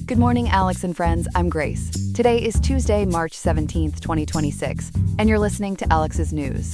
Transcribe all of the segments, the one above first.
Good morning, Alex and friends. I'm Grace. Today is Tuesday, March 17th, 2026, and you're listening to Alex's News.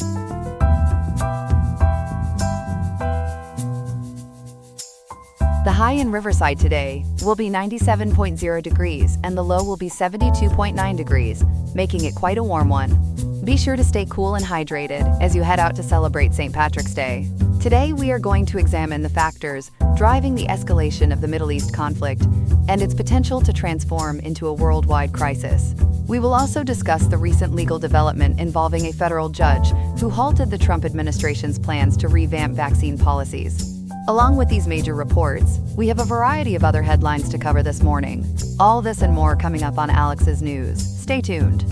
The high in Riverside today will be 97.0 degrees and the low will be 72.9 degrees, making it quite a warm one. Be sure to stay cool and hydrated as you head out to celebrate St. Patrick's Day. Today we are going to examine the factors driving the escalation of the Middle East conflict and its potential to transform into a worldwide crisis. We will also discuss the recent legal development involving a federal judge who halted the Trump administration's plans to revamp vaccine policies. Along with these major reports, we have a variety of other headlines to cover this morning. All this and more coming up on Alex's News. Stay tuned.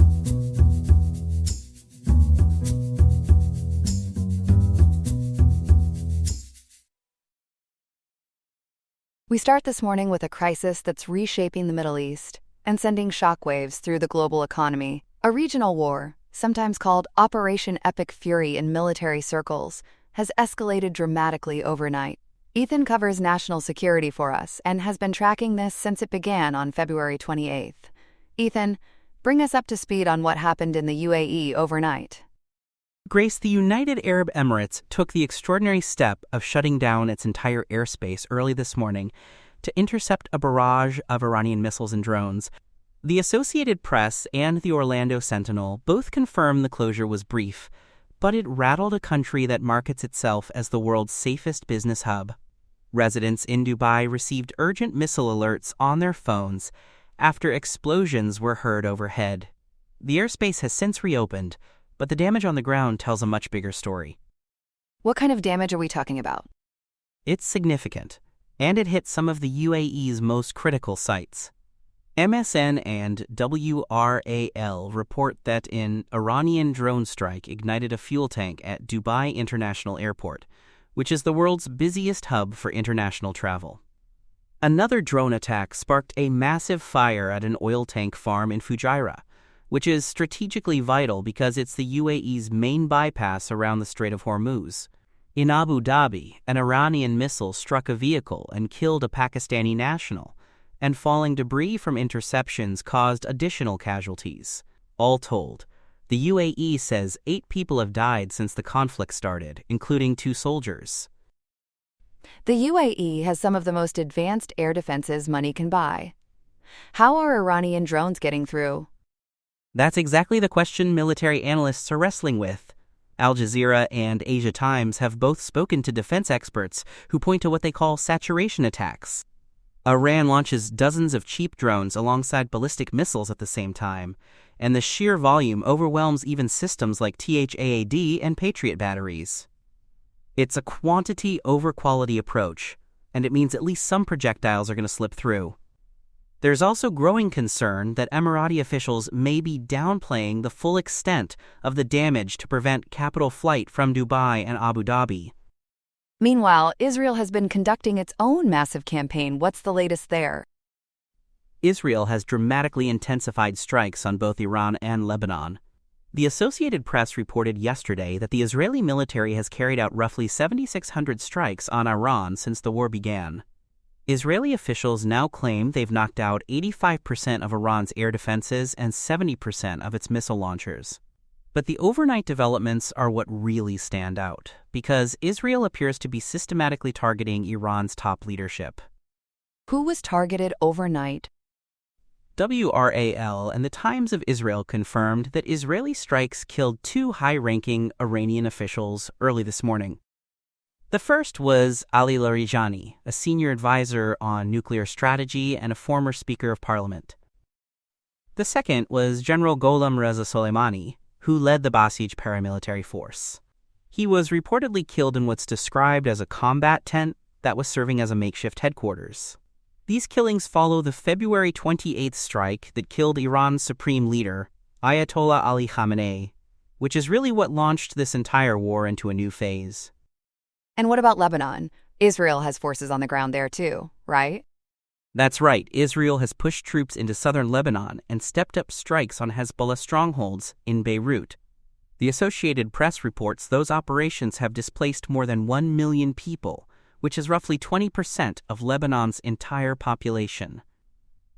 We start this morning with a crisis that's reshaping the Middle East and sending shockwaves through the global economy. A regional war, sometimes called Operation Epic Fury in military circles, has escalated dramatically overnight. Ethan covers national security for us and has been tracking this since it began on February 28th. Ethan, bring us up to speed on what happened in the UAE overnight. Grace, the United Arab Emirates took the extraordinary step of shutting down its entire airspace early this morning to intercept a barrage of Iranian missiles and drones. The Associated Press and the Orlando Sentinel both confirmed the closure was brief, but it rattled a country that markets itself as the world's safest business hub. Residents in Dubai received urgent missile alerts on their phones after explosions were heard overhead. The airspace has since reopened, but the damage on the ground tells a much bigger story. What kind of damage are we talking about? It's significant, and it hit some of the UAE's most critical sites. MSN and WRAL report that an Iranian drone strike ignited a fuel tank at Dubai International Airport, which is the world's busiest hub for international travel. Another drone attack sparked a massive fire at an oil tank farm in Fujairah, which is strategically vital because it's the UAE's main bypass around the Strait of Hormuz. In Abu Dhabi, an Iranian missile struck a vehicle and killed a Pakistani national, and falling debris from interceptions caused additional casualties. All told, the UAE says 8 people have died since the conflict started, including 2 soldiers. The UAE has some of the most advanced air defenses money can buy. How are Iranian drones getting through? That's exactly the question military analysts are wrestling with. Al Jazeera and Asia Times have both spoken to defense experts who point to what they call saturation attacks. Iran launches dozens of cheap drones alongside ballistic missiles at the same time, and the sheer volume overwhelms even systems like THAAD and Patriot batteries. It's a quantity over quality approach, and it means at least some projectiles are going to slip through. There's also growing concern that Emirati officials may be downplaying the full extent of the damage to prevent capital flight from Dubai and Abu Dhabi. Meanwhile, Israel has been conducting its own massive campaign. What's the latest there? Israel has dramatically intensified strikes on both Iran and Lebanon. The Associated Press reported yesterday that the Israeli military has carried out roughly 7,600 strikes on Iran since the war began. Israeli officials now claim they've knocked out 85% of Iran's air defenses and 70% of its missile launchers. But the overnight developments are what really stand out, because Israel appears to be systematically targeting Iran's top leadership. Who was targeted overnight? WRAL and the Times of Israel confirmed that Israeli strikes killed 2 high-ranking Iranian officials early this morning. The first was Ali Larijani, a senior advisor on nuclear strategy and a former Speaker of Parliament. The second was General Gholam Reza Soleimani, who led the Basij paramilitary force. He was reportedly killed in what's described as a combat tent that was serving as a makeshift headquarters. These killings follow the February 28th strike that killed Iran's supreme leader, Ayatollah Ali Khamenei, which is really what launched this entire war into a new phase. And what about Lebanon? Israel has forces on the ground there too, right? That's right. Israel has pushed troops into southern Lebanon and stepped up strikes on Hezbollah strongholds in Beirut. The Associated Press reports those operations have displaced more than 1 million people, which is roughly 20% of Lebanon's entire population.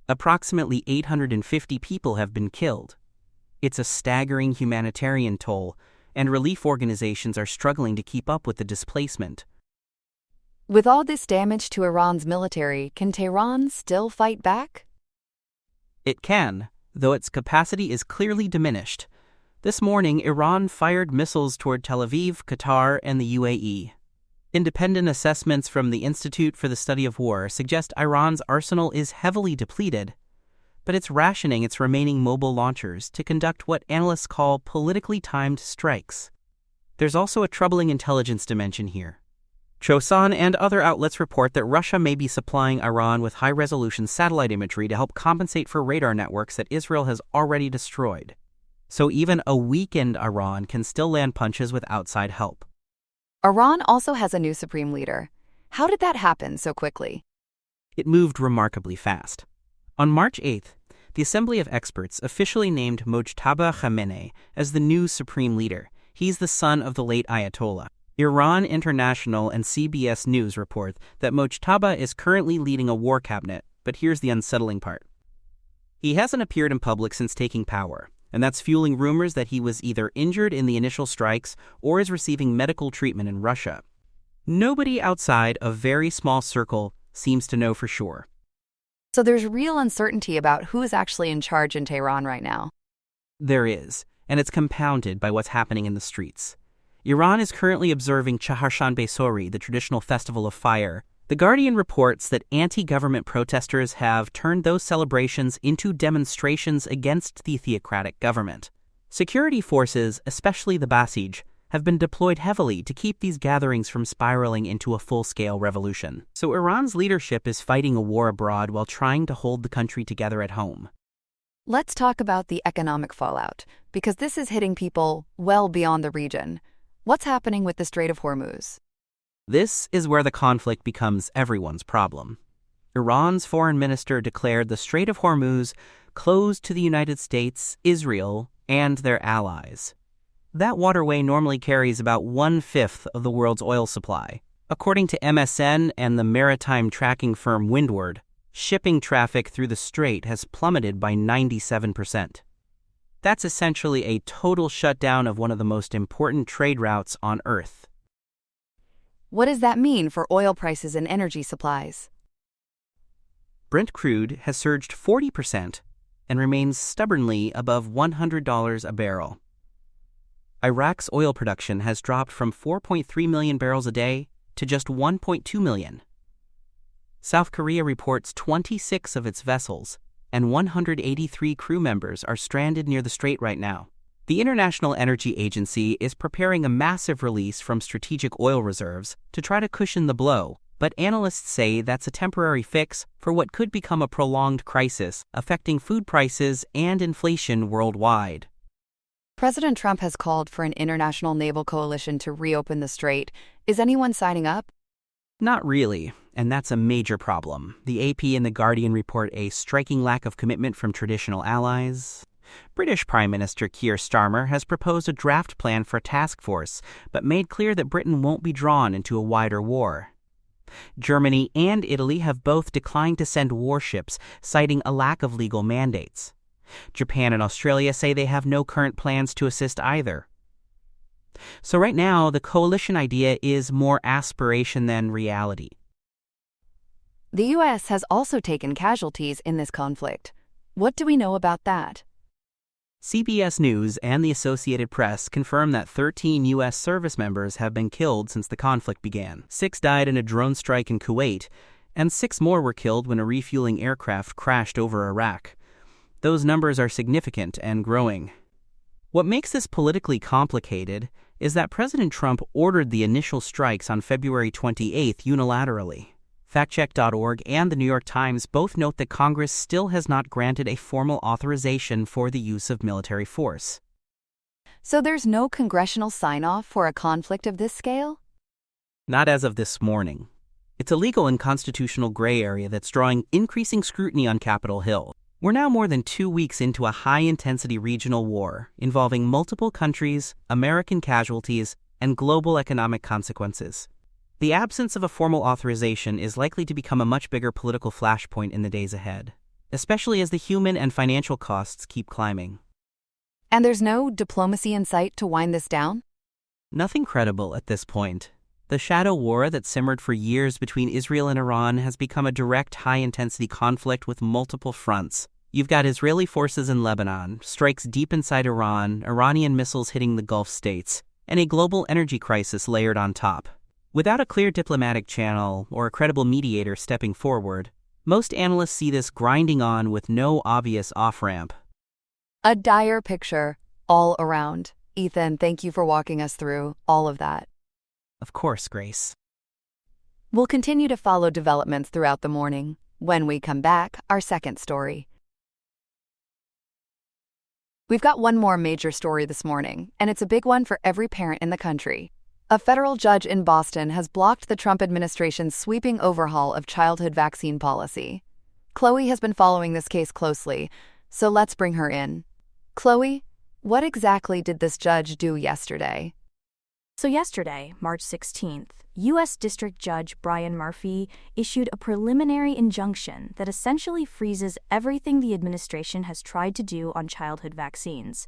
Approximately 850 people have been killed. It's a staggering humanitarian toll, and relief organizations are struggling to keep up with the displacement. With all this damage to Iran's military, can Tehran still fight back? It can, though its capacity is clearly diminished. This morning, Iran fired missiles toward Tel Aviv, Qatar, and the UAE. Independent assessments from the Institute for the Study of War suggest Iran's arsenal is heavily depleted, but it's rationing its remaining mobile launchers to conduct what analysts call politically timed strikes. There's also a troubling intelligence dimension here. Chosun and other outlets report that Russia may be supplying Iran with high-resolution satellite imagery to help compensate for radar networks that Israel has already destroyed. So even a weakened Iran can still land punches with outside help. Iran also has a new supreme leader. How did that happen so quickly? It moved remarkably fast. On March 8th, the Assembly of Experts officially named Mojtaba Khamenei as the new supreme leader. He's the son of the late Ayatollah. Iran International and CBS News report that Mojtaba is currently leading a war cabinet, but here's the unsettling part. He hasn't appeared in public since taking power, and that's fueling rumors that he was either injured in the initial strikes or is receiving medical treatment in Russia. Nobody outside a very small circle seems to know for sure. So there's real uncertainty about who is actually in charge in Tehran right now. There is, and it's compounded by what's happening in the streets. Iran is currently observing Chaharshan Besori, the traditional festival of fire. The Guardian reports that anti-government protesters have turned those celebrations into demonstrations against the theocratic government. Security forces, especially the Basij, have been deployed heavily to keep these gatherings from spiraling into a full-scale revolution. So Iran's leadership is fighting a war abroad while trying to hold the country together at home. Let's talk about the economic fallout, because this is hitting people well beyond the region. What's happening with the Strait of Hormuz? This is where the conflict becomes everyone's problem. Iran's foreign minister declared the Strait of Hormuz closed to the United States, Israel, and their allies. That waterway normally carries about 1/5 of the world's oil supply. According to MSN and the maritime tracking firm Windward, shipping traffic through the strait has plummeted by 97%. That's essentially a total shutdown of one of the most important trade routes on Earth. What does that mean for oil prices and energy supplies? Brent crude has surged 40% and remains stubbornly above $100 a barrel. Iraq's oil production has dropped from 4.3 million barrels a day to just 1.2 million. South Korea reports 26 of its vessels and 183 crew members are stranded near the strait right now. The International Energy Agency is preparing a massive release from strategic oil reserves to try to cushion the blow, but analysts say that's a temporary fix for what could become a prolonged crisis affecting food prices and inflation worldwide. President Trump has called for an international naval coalition to reopen the strait. Is anyone signing up? Not really, and that's a major problem. The AP and The Guardian report a striking lack of commitment from traditional allies. British Prime Minister Keir Starmer has proposed a draft plan for a task force, but made clear that Britain won't be drawn into a wider war. Germany and Italy have both declined to send warships, citing a lack of legal mandates. Japan and Australia say they have no current plans to assist either. So right now, the coalition idea is more aspiration than reality. The U.S. has also taken casualties in this conflict. What do we know about that? CBS News and the Associated Press confirm that 13 U.S. service members have been killed since the conflict began. 6 died in a drone strike in Kuwait, and 6 more were killed when a refueling aircraft crashed over Iraq. Those numbers are significant and growing. What makes this politically complicated is that President Trump ordered the initial strikes on February 28th unilaterally. FactCheck.org and the New York Times both note that Congress still has not granted a formal authorization for the use of military force. So there's no congressional sign-off for a conflict of this scale? Not as of this morning. It's a legal and constitutional gray area that's drawing increasing scrutiny on Capitol Hill. We're now more than 2 weeks into a high-intensity regional war involving multiple countries, American casualties, and global economic consequences. The absence of a formal authorization is likely to become a much bigger political flashpoint in the days ahead. especially as the human and financial costs keep climbing. And there's no diplomacy in sight to wind this down? Nothing credible at this point. The shadow war that simmered for years between Israel and Iran has become a direct high-intensity conflict with multiple fronts. You've got Israeli forces in Lebanon, strikes deep inside Iran, Iranian missiles hitting the Gulf states, and a global energy crisis layered on top. Without a clear diplomatic channel or a credible mediator stepping forward, most analysts see this grinding on with no obvious off-ramp. A dire picture, all around. Ethan, thank you for walking us through all of that. Of course, Grace. We'll continue to follow developments throughout the morning. When we come back, our second story. We've got one more major story this morning, and it's a big one for every parent in the country. A federal judge in Boston has blocked the Trump administration's sweeping overhaul of childhood vaccine policy. Chloe has been following this case closely, so let's bring her in. Chloe, what exactly did this judge do yesterday? So yesterday, March 16th, U.S. District Judge Brian Murphy issued a preliminary injunction that essentially freezes everything the administration has tried to do on childhood vaccines.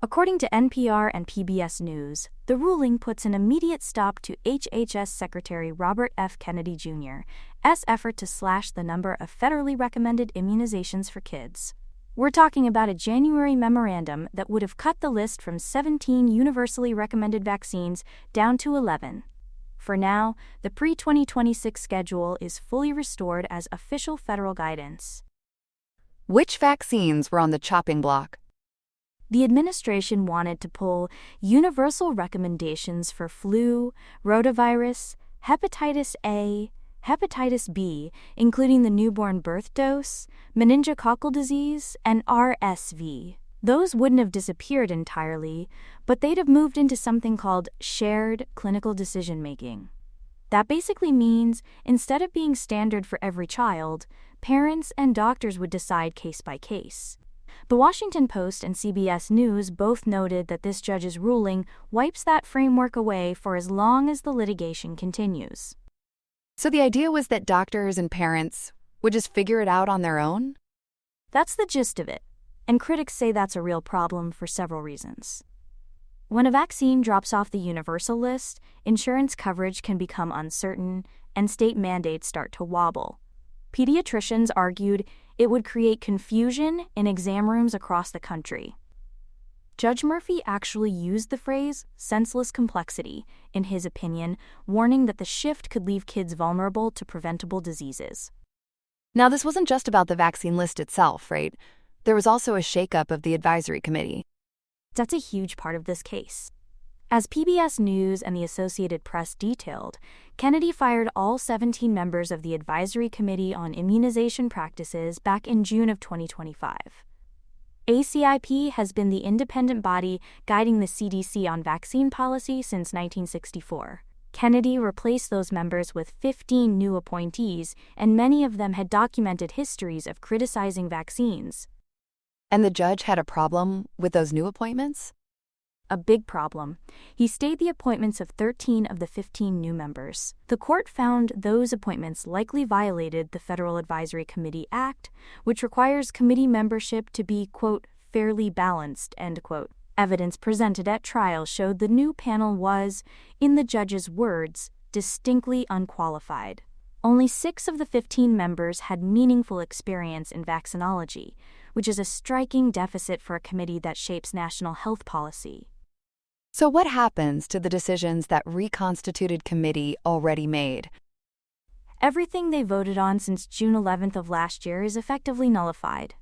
According to NPR and PBS News, the ruling puts an immediate stop to HHS Secretary Robert F. Kennedy Jr.'s effort to slash the number of federally recommended immunizations for kids. We're talking about a January memorandum that would have cut the list from 17 universally recommended vaccines down to 11. For now, the pre-2026 schedule is fully restored as official federal guidance. Which vaccines were on the chopping block? The administration wanted to pull universal recommendations for flu, rotavirus, hepatitis A, hepatitis B, including the newborn birth dose, meningococcal disease, and RSV. Those wouldn't have disappeared entirely, but they'd have moved into something called shared clinical decision-making. That basically means, instead of being standard for every child, parents and doctors would decide case by case. The Washington Post and CBS News both noted that this judge's ruling wipes that framework away for as long as the litigation continues. So the idea was that doctors and parents would just figure it out on their own? That's the gist of it, and critics say that's a real problem for several reasons. When a vaccine drops off the universal list, insurance coverage can become uncertain, and state mandates start to wobble. Pediatricians argued it would create confusion in exam rooms across the country. Judge Murphy actually used the phrase senseless complexity, in his opinion, warning that the shift could leave kids vulnerable to preventable diseases. Now, this wasn't just about the vaccine list itself, right? There was also a shakeup of the advisory committee. That's a huge part of this case. As PBS News and the Associated Press detailed, Kennedy fired all 17 members of the Advisory Committee on Immunization Practices back in June of 2025. ACIP has been the independent body guiding the CDC on vaccine policy since 1964. Kennedy replaced those members with 15 new appointees, and many of them had documented histories of criticizing vaccines. And the judge had a problem with those new appointments? A big problem. He stayed the appointments of 13 of the 15 new members. The court found those appointments likely violated the Federal Advisory Committee Act, which requires committee membership to be, quote, fairly balanced, end quote. Evidence presented at trial showed the new panel was, in the judge's words, distinctly unqualified. Only 6 of the 15 members had meaningful experience in vaccinology, which is a striking deficit for a committee that shapes national health policy. So what happens to the decisions that reconstituted committee already made? Everything they voted on since June 11th of last year is effectively nullified.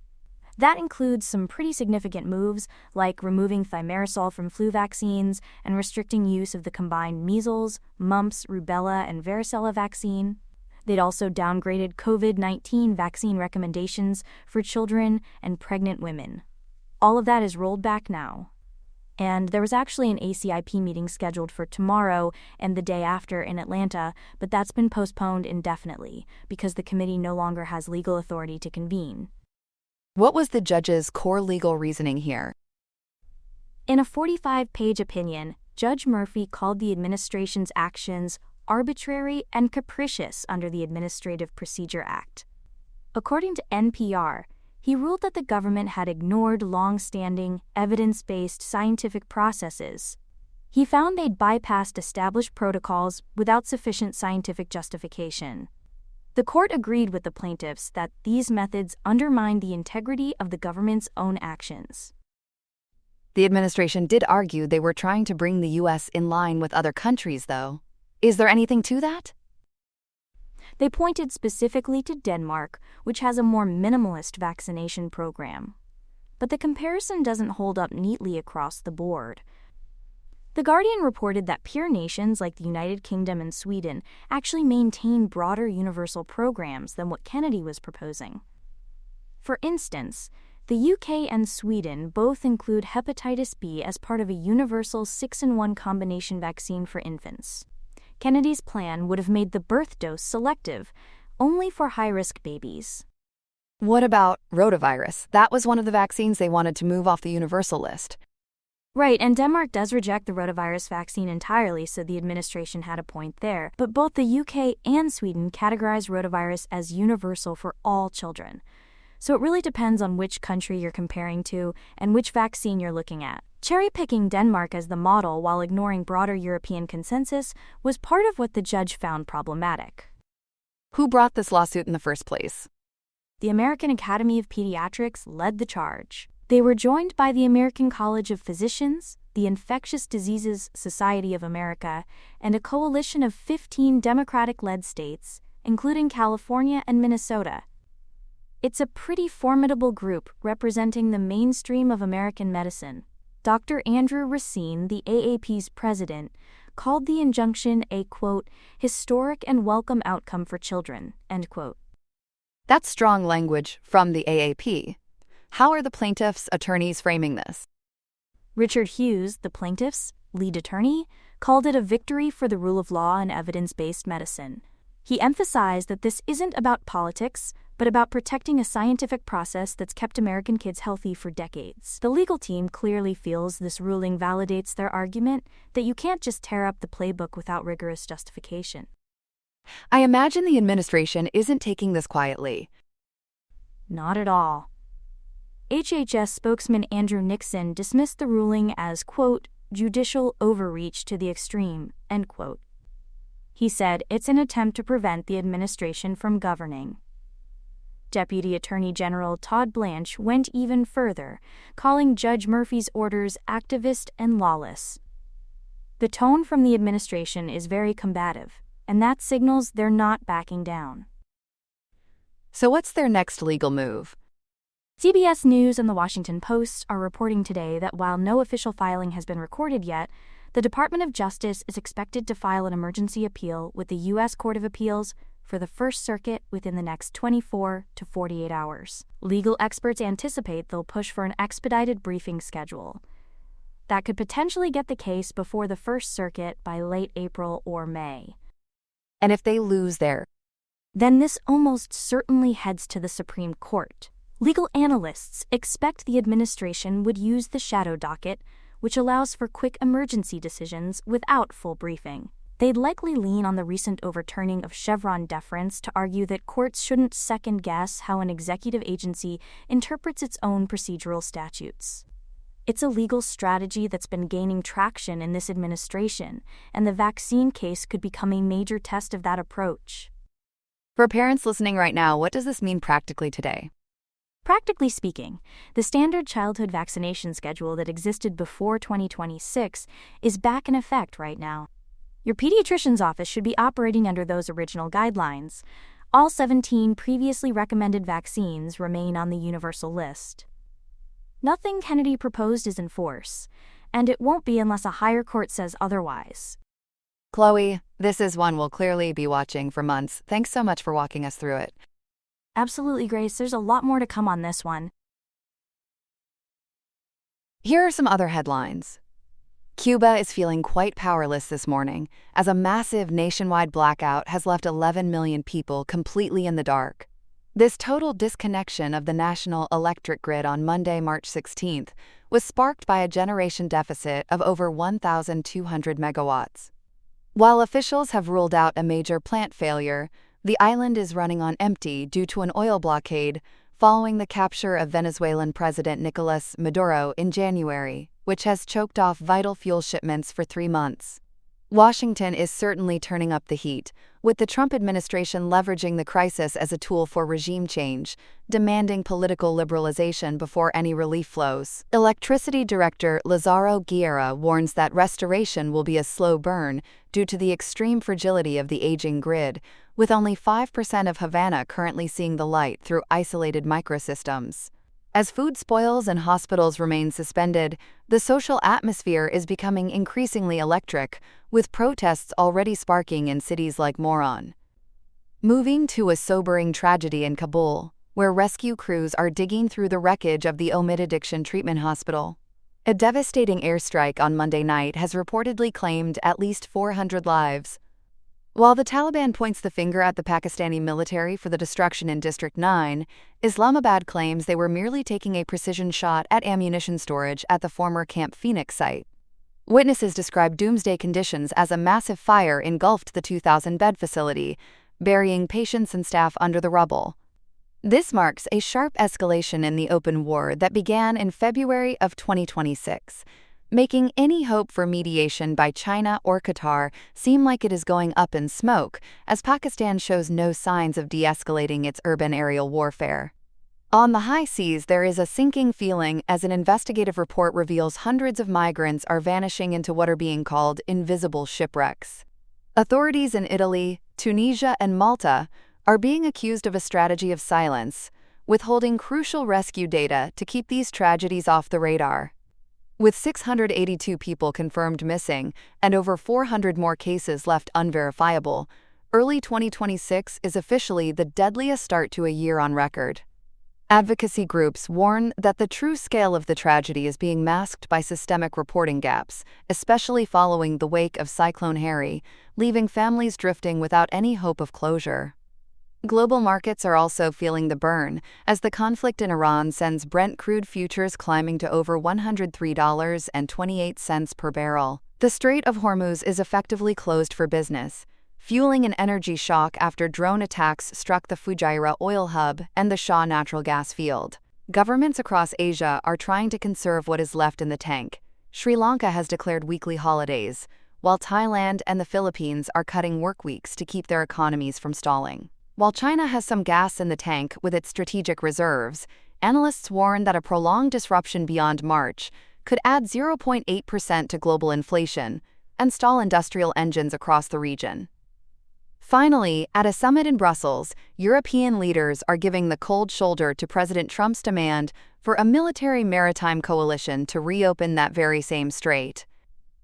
That includes some pretty significant moves, like removing thimerosal from flu vaccines and restricting use of the combined measles, mumps, rubella, and varicella vaccine. They'd also downgraded COVID-19 vaccine recommendations for children and pregnant women. All of that is rolled back now. And there was actually an ACIP meeting scheduled for tomorrow and the day after in Atlanta, but that's been postponed indefinitely because the committee no longer has legal authority to convene. What was the judge's core legal reasoning here? In a 45-page opinion, Judge Murphy called the administration's actions arbitrary and capricious under the Administrative Procedure Act. According to NPR, He ruled that the government had ignored long-standing, evidence-based scientific processes. He found they'd bypassed established protocols without sufficient scientific justification. The court agreed with the plaintiffs that these methods undermined the integrity of the government's own actions. The administration did argue they were trying to bring the U.S. in line with other countries, though. Is there anything to that? They pointed specifically to Denmark, which has a more minimalist vaccination program. But the comparison doesn't hold up neatly across the board. The Guardian reported that peer nations like the United Kingdom and Sweden actually maintain broader universal programs than what Kennedy was proposing. For instance, the UK and Sweden both include hepatitis B as part of a universal 6-in-1 combination vaccine for infants. Kennedy's plan would have made the birth dose selective, only for high-risk babies. What about rotavirus? That was one of the vaccines they wanted to move off the universal list. Right, and Denmark does reject the rotavirus vaccine entirely, so the administration had a point there. But both the UK and Sweden categorize rotavirus as universal for all children. So it really depends on which country you're comparing to and which vaccine you're looking at. Cherry-picking Denmark as the model while ignoring broader European consensus was part of what the judge found problematic. Who brought this lawsuit in the first place? The American Academy of Pediatrics led the charge. They were joined by the American College of Physicians, the Infectious Diseases Society of America, and a coalition of 15 Democratic-led states, including California and Minnesota. It's a pretty formidable group representing the mainstream of American medicine. Dr. Andrew Racine, the AAP's president, called the injunction a, quote, historic and welcome outcome for children, end quote. That's strong language from the AAP. How are the plaintiffs' attorneys framing this? Richard Hughes, the plaintiff's lead attorney, called it a victory for the rule of law and evidence-based medicine. He emphasized that this isn't about politics, but about protecting a scientific process that's kept American kids healthy for decades. The legal team clearly feels this ruling validates their argument that you can't just tear up the playbook without rigorous justification. I imagine the administration isn't taking this quietly. Not at all. HHS spokesman Andrew Nixon dismissed the ruling as, quote, judicial overreach to the extreme, end quote. He said it's an attempt to prevent the administration from governing. Deputy Attorney General Todd Blanche went even further, calling Judge Murphy's orders activist and lawless. The tone from the administration is very combative, and that signals they're not backing down. So what's their next legal move? CBS News and The Washington Post are reporting today that while no official filing has been recorded yet, the Department of Justice is expected to file an emergency appeal with the U.S. Court of Appeals for the First Circuit within the next 24 to 48 hours. Legal experts anticipate they'll push for an expedited briefing schedule that could potentially get the case before the First Circuit by late April or May. And if they lose there, then this almost certainly heads to the Supreme Court. Legal analysts expect the administration would use the shadow docket, which allows for quick emergency decisions without full briefing. They'd likely lean on the recent overturning of Chevron deference to argue that courts shouldn't second-guess how an executive agency interprets its own procedural statutes. It's a legal strategy that's been gaining traction in this administration, and the vaccine case could become a major test of that approach. For parents listening right now, what does this mean practically today? Practically speaking, the standard childhood vaccination schedule that existed before 2026 is back in effect right now. Your pediatrician's office should be operating under those original guidelines. All 17 previously recommended vaccines remain on the universal list. Nothing Kennedy proposed is in force, and it won't be unless a higher court says otherwise. Chloe, this is one we'll clearly be watching for months. Thanks so much for walking us through it. Absolutely, Grace. There's a lot more to come on this one. Here are some other headlines. Cuba is feeling quite powerless this morning, as a massive nationwide blackout has left 11 million people completely in the dark. This total disconnection of the national electric grid on Monday, March 16th, was sparked by a generation deficit of over 1,200 megawatts. While officials have ruled out a major plant failure, the island is running on empty due to an oil blockade following the capture of Venezuelan President Nicolas Maduro in January, which has choked off vital fuel shipments for 3 months. Washington is certainly turning up the heat, with the Trump administration leveraging the crisis as a tool for regime change, demanding political liberalization before any relief flows. Electricity Director Lazaro Guerra warns that restoration will be a slow burn due to the extreme fragility of the aging grid, with only 5% of Havana currently seeing the light through isolated microsystems. As food spoils and hospitals remain suspended, the social atmosphere is becoming increasingly electric, with protests already sparking in cities like Moron. Moving to a sobering tragedy in Kabul, where rescue crews are digging through the wreckage of the Omid Addiction Treatment Hospital. A devastating airstrike on Monday night has reportedly claimed at least 400 lives. While the Taliban points the finger at the Pakistani military for the destruction in District 9, Islamabad claims they were merely taking a precision shot at ammunition storage at the former Camp Phoenix site. Witnesses describe doomsday conditions as a massive fire engulfed the 2,000-bed facility, burying patients and staff under the rubble. This marks a sharp escalation in the open war that began in February of 2026. Making any hope for mediation by China or Qatar seem like it is going up in smoke, as Pakistan shows no signs of de-escalating its urban aerial warfare. On the high seas, there is a sinking feeling as an investigative report reveals hundreds of migrants are vanishing into what are being called invisible shipwrecks. Authorities in Italy, Tunisia, and Malta are being accused of a strategy of silence, withholding crucial rescue data to keep these tragedies off the radar. With 682 people confirmed missing and over 400 more cases left unverifiable, early 2026 is officially the deadliest start to a year on record. Advocacy groups warn that the true scale of the tragedy is being masked by systemic reporting gaps, especially following the wake of Cyclone Harry, leaving families drifting without any hope of closure. Global markets are also feeling the burn, as the conflict in Iran sends Brent crude futures climbing to over $103.28 per barrel. The Strait of Hormuz is effectively closed for business, fueling an energy shock after drone attacks struck the Fujairah oil hub and the Shah natural gas field. Governments across Asia are trying to conserve what is left in the tank. Sri Lanka has declared weekly holidays, while Thailand and the Philippines are cutting work weeks to keep their economies from stalling. While China has some gas in the tank with its strategic reserves, analysts warn that a prolonged disruption beyond March could add 0.8% to global inflation and stall industrial engines across the region. Finally, at a summit in Brussels, European leaders are giving the cold shoulder to President Trump's demand for a military maritime coalition to reopen that very same strait.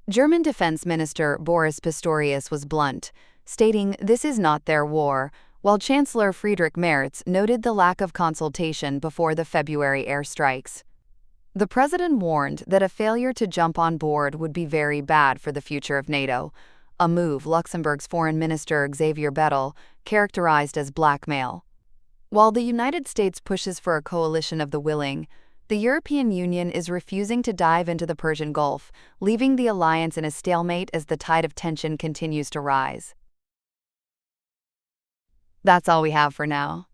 German Defense Minister Boris Pistorius was blunt, stating this is not their war, while Chancellor Friedrich Merz noted the lack of consultation before the February airstrikes. The president warned that a failure to jump on board would be very bad for the future of NATO, a move Luxembourg's Foreign Minister Xavier Bettel characterized as blackmail. While the United States pushes for a coalition of the willing, the European Union is refusing to dive into the Persian Gulf, leaving the alliance in a stalemate as the tide of tension continues to rise. That's all we have for now.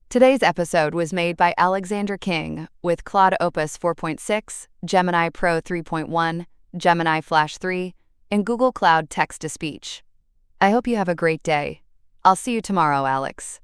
Today's episode was made by Alexander King with Claude Opus 4.6, Gemini Pro 3.1, Gemini Flash 3, and Google Cloud Text-to-Speech. I hope you have a great day. I'll see you tomorrow, Alex.